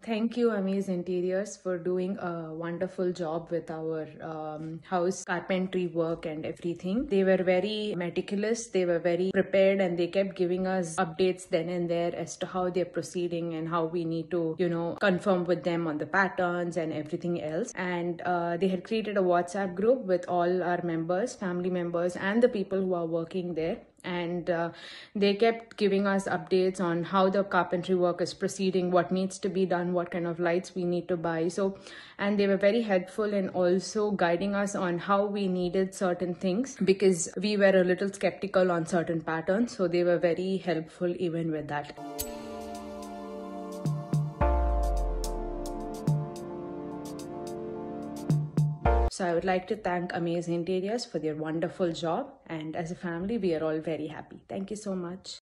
Thank you, Amaze Interiors, for doing a wonderful job with our house carpentry work and everything. They were very meticulous, they were very prepared, and they kept giving us updates then and there as to how they're proceeding and how we need to, confirm with them on the patterns and everything else. And they had created a WhatsApp group with all our members, family members, and the people who are working there. And they kept giving us updates on how the carpentry work is proceeding, what needs to be done, what kind of lights we need to buy. And they were very helpful in also guiding us on how we needed certain things, because we were a little skeptical on certain patterns. So they were very helpful even with that. So I would like to thank Amaze Interiors for their wonderful job, and as a family we are all very happy. Thank you so much.